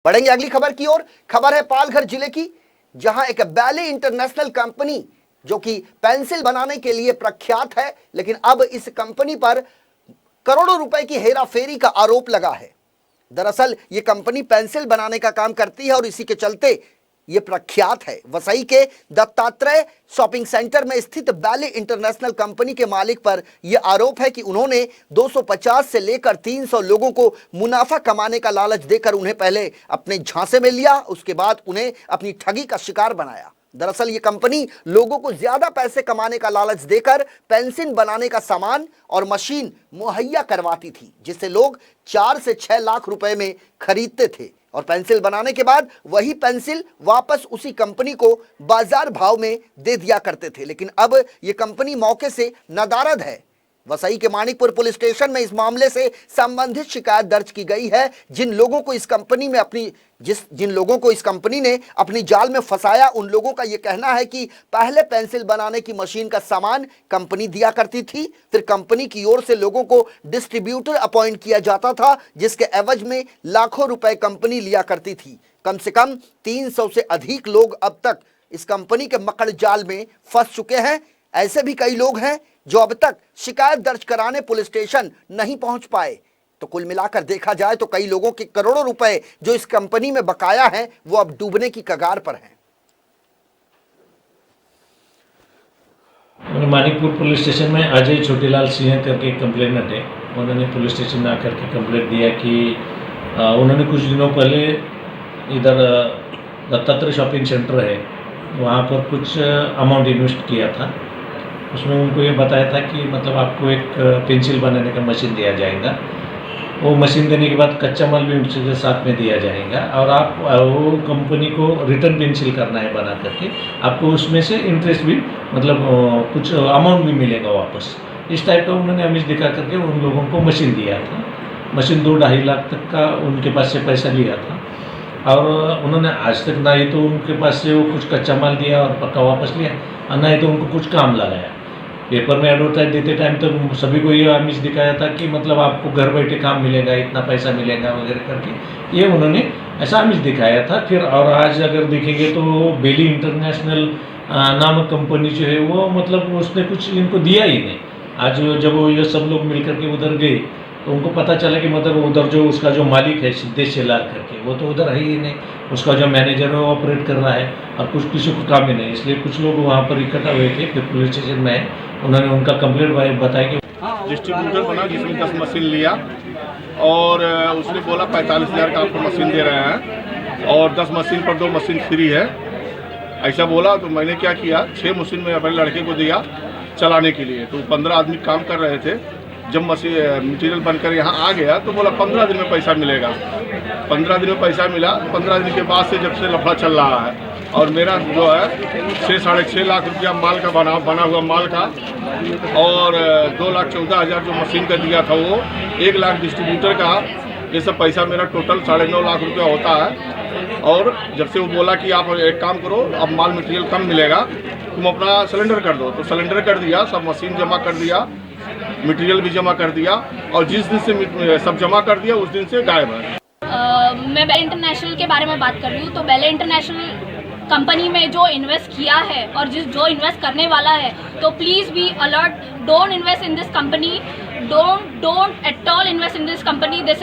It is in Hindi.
बढ़ेंगे अगली खबर की ओर। खबर है पालघर जिले की, जहां एक बैले इंटरनेशनल कंपनी जो कि पेंसिल बनाने के लिए प्रख्यात है, लेकिन अब इस कंपनी पर करोड़ों रुपए की हेराफेरी का आरोप लगा है। दरअसल ये कंपनी पेंसिल बनाने का काम करती है और इसी के चलते ये प्रख्यात है। वसई के दत्तात्रेय शॉपिंग सेंटर में स्थित बैले इंटरनेशनल कंपनी के मालिक पर यह आरोप है कि उन्होंने 250 से लेकर 300 लोगों को मुनाफा कमाने का लालच देकर उन्हें पहले अपने झांसे में लिया, उसके बाद उन्हें अपनी ठगी का शिकार बनाया। दरअसल ये कंपनी लोगों को ज्यादा पैसे कमाने का लालच देकर पेंसिल बनाने का सामान और मशीन मुहैया करवाती थी, जिससे लोग 4 से 6 लाख रुपए में खरीदते थे और पेंसिल बनाने के बाद वही पेंसिल वापस उसी कंपनी को बाजार भाव में दे दिया करते थे। लेकिन अब यह कंपनी मौके से नदारद है। वसई के मानिकपुर पुलिस स्टेशन में इस मामले से संबंधित शिकायत दर्ज की गई है। जिन लोगों को इस कंपनी ने अपनी जाल में फंसाया, उन लोगों का यह कहना है कि पहले पेंसिल बनाने की मशीन का सामान कंपनी दिया करती थी, फिर कंपनी की ओर से लोगों को डिस्ट्रीब्यूटर अपॉइंट किया जाता था, जिसके एवज में लाखों रुपए कंपनी लिया करती थी। कम से कम 300 से अधिक लोग अब तक इस कंपनी के मकड़ जाल में फंस चुके हैं। ऐसे भी कई लोग हैं जो अब तक शिकायत दर्ज कराने पुलिस स्टेशन नहीं पहुंच पाए। तो कुल मिलाकर देखा जाए तो कई लोगों के करोड़ों रुपए जो इस कंपनी में बकाया हैं, वो अब डूबने की कगार पर हैं। मानिकपुर पुलिस स्टेशन में अजय छोटीलाल सिंह करके कंप्लेनेंट है। उन्होंने पुलिस स्टेशन में आकर के कंप्लेंट दिया कि उन्होंने कुछ दिनों पहले इधर दत्तात्रेय शॉपिंग सेंटर है, वहाँ पर कुछ अमाउंट इन्वेस्ट किया था। उसमें उनको ये बताया था कि मतलब आपको एक पेंसिल बनाने का मशीन दिया जाएगा। वो मशीन देने के बाद कच्चा माल भी उसके साथ में दिया जाएगा और आप वो कंपनी को रिटर्न पेंसिल करना है बना करके, आपको उसमें से इंटरेस्ट भी मतलब कुछ अमाउंट भी मिलेगा वापस। इस टाइप का उन्होंने आमिष दिखा करके उन लोगों को मशीन दिया था। मशीन 2-2.5 लाख तक का उनके पास से पैसा लिया था और उन्होंने आज तक ना ही तो उनके पास से वो कुछ कच्चा माल दिया और पक्का वापस लिया, और ना ही तो उनको कुछ काम लगाया। पेपर में एडवर्टाइज देते टाइम तो सभी को ये आमिष दिखाया था कि मतलब आपको घर बैठे काम मिलेगा, इतना पैसा मिलेगा वगैरह करके, ये उन्होंने ऐसा आमिष दिखाया था। फिर और आज अगर देखेंगे तो बेली इंटरनेशनल नामक कंपनी जो है वो मतलब उसने कुछ इनको दिया ही नहीं। आज जब वो ये सब लोग मिल करके उधर गए तो उनको पता चला कि मतलब उधर जो उसका जो मालिक है सिद्धेश शेलार करके, वो तो उधर है ही नहीं। उसका जो मैनेजर है वो ऑपरेट कर रहा है और कुछ किसी को काम ही नहीं। इसलिए कुछ लोग वहाँ पर इकट्ठा हुए थे। फिर पुलिस स्टेशन में उन्होंने उनका कंप्लेंट बताया कि डिस्ट्रीब्यूटर बना जिसने 10 मशीन लिया और उसने बोला 45,000 का आपको मशीन दे रहे हैं और 10 मशीन पर 2 मशीन फ्री है, ऐसा बोला। तो मैंने क्या किया, 6 मशीन में अपने लड़के को दिया चलाने के लिए। तो 15 आदमी काम कर रहे थे। जब मटीरियल बनकर यहाँ आ गया तो बोला 15 दिन में पैसा मिलेगा। 15 दिन में पैसा मिला। 15 दिन के बाद से जब से लफड़ा चल रहा है और मेरा जो है 6-6.5 लाख रुपया माल का बना हुआ माल का और 2,14,000 जो मशीन का दिया था वो 1 लाख डिस्ट्रीब्यूटर का, ये सब पैसा मेरा टोटल 9.5 लाख रुपया होता है। और जब से वो बोला कि आप एक काम करो, अब माल मटेरियल कम मिलेगा, तुम अपना सिलेंडर कर दो, तो सिलेंडर कर दिया, सब मशीन जमा कर दिया, मटेरियल भी जमा कर दिया और जिस दिन से सब जमा कर दिया उस दिन से गायब है। मैं बैले इंटरनेशनल के बारे में बात कर रही हूँ। तो बैले इंटरनेशनल कंपनी में जो इन्वेस्ट किया है और जो इन्वेस्ट करने वाला है, तो please be alert, don't invest in this company, don't at all invest in this company. This